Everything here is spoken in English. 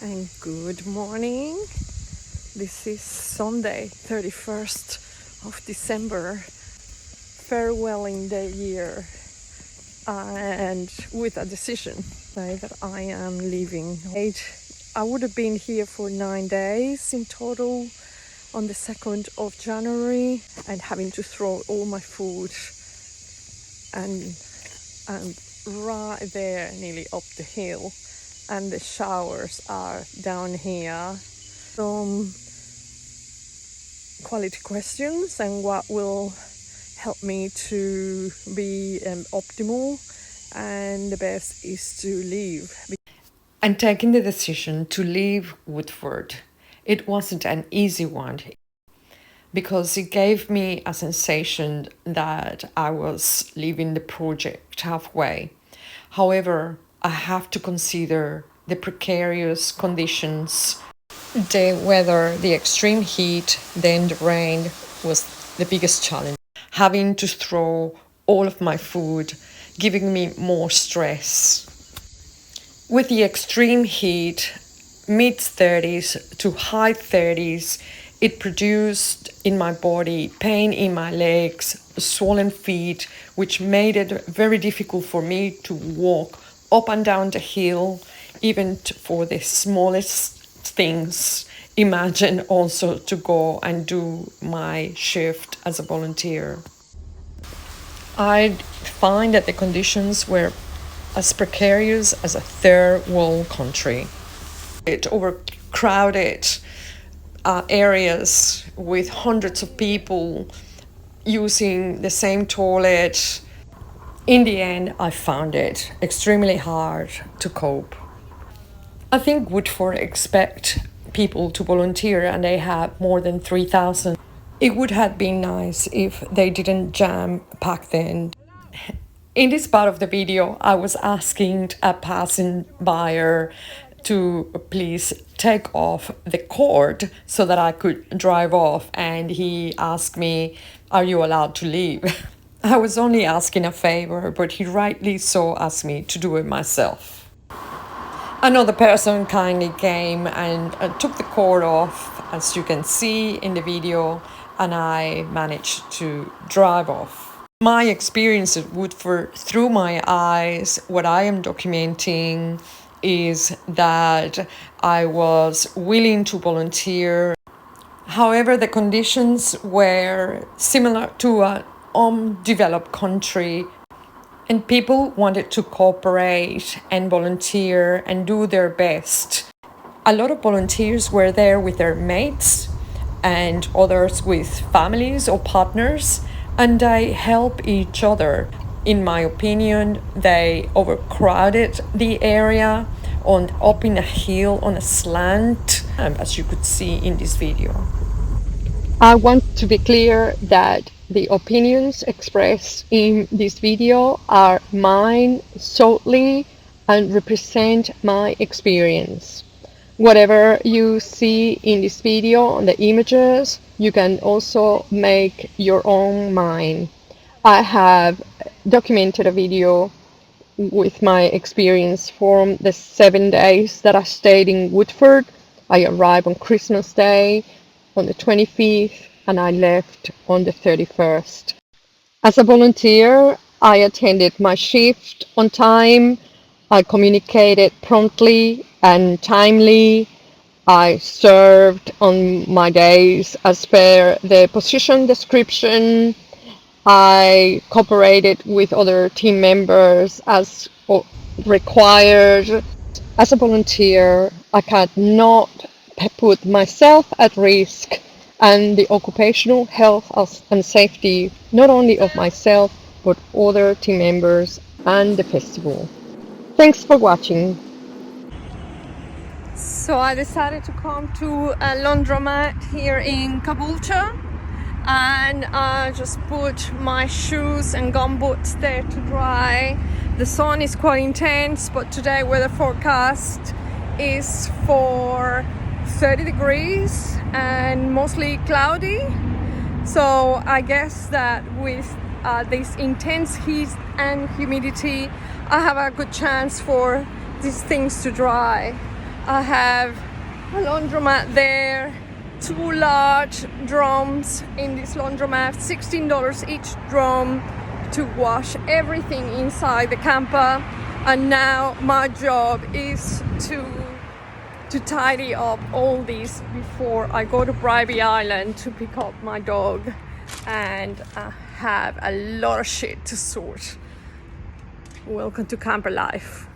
and good morning. This is Sunday, 31st of December, farewelling the year, and with a decision that I am leaving. I would have been here for 9 days in total on the 2nd of January, and having to throw all my food and right there nearly up the hill, and the showers are down here. Some quality questions and what will help me to be optimal, and the best is to leave. And taking the decision to leave Woodford, it wasn't an easy one because it gave me a sensation that I was leaving the project halfway. However, I have to consider the precarious conditions, the weather, the extreme heat, then the rain was the biggest challenge. Having to throw all of my food, giving me more stress. With the extreme heat, mid 30s to high 30s, it produced in my body pain in my legs, swollen feet, which made it very difficult for me to walk up and down the hill, even for the smallest things. Imagine also to go and do my shift as a volunteer. I find that the conditions were as precarious as a third world country. It overcrowded areas with hundreds of people using the same toilet. In the end, I found it extremely hard to cope. I think Woodford expect people to volunteer, and they have more than 3,000. It would have been nice if they didn't jam pack then. In this part of the video, I was asking a passing buyer to please take off the cord so that I could drive off, and he asked me, "Are you allowed to leave?" I was only asking a favor, but he rightly so asked me to do it myself. Another person kindly came and took the cord off, as you can see in the video, and I managed to drive off. My experience at Woodford through my eyes, what I am documenting is that I was willing to volunteer. However, the conditions were similar to an undeveloped country, and people wanted to cooperate and volunteer and do their best. A lot of volunteers were there with their mates and others with families or partners, and they help each other. In my opinion, they overcrowded the area up in a hill on a slant, as you could see in this video. I want to be clear that the opinions expressed in this video are mine solely and represent my experience. Whatever you see in this video on the images, you can also make your own mind. I have documented a video with my experience from the 7 days that I stayed in Woodford. I arrived on Christmas Day on the 25th, and I left on the 31st. As a volunteer, I attended my shift on time. I communicated promptly and timely. I served on my days as per the position description. I cooperated with other team members as required. As a volunteer, I cannot put myself at risk and the occupational health and safety not only of myself but other team members and the festival. Thanks for watching. So I decided to come to a laundromat here in Caboolture, and I just put my shoes and gumboots there to dry. The sun is quite intense, but today weather forecast is for 30 degrees and mostly cloudy. So I guess that with this intense heat and humidity, I have a good chance for these things to dry. I have a laundromat there, 2 large drums in this laundromat, $16 each drum to wash everything inside the camper. And now my job is to tidy up all these before I go to Bribey Island to pick up my dog, and I have a lot of shit to sort. Welcome to camper life.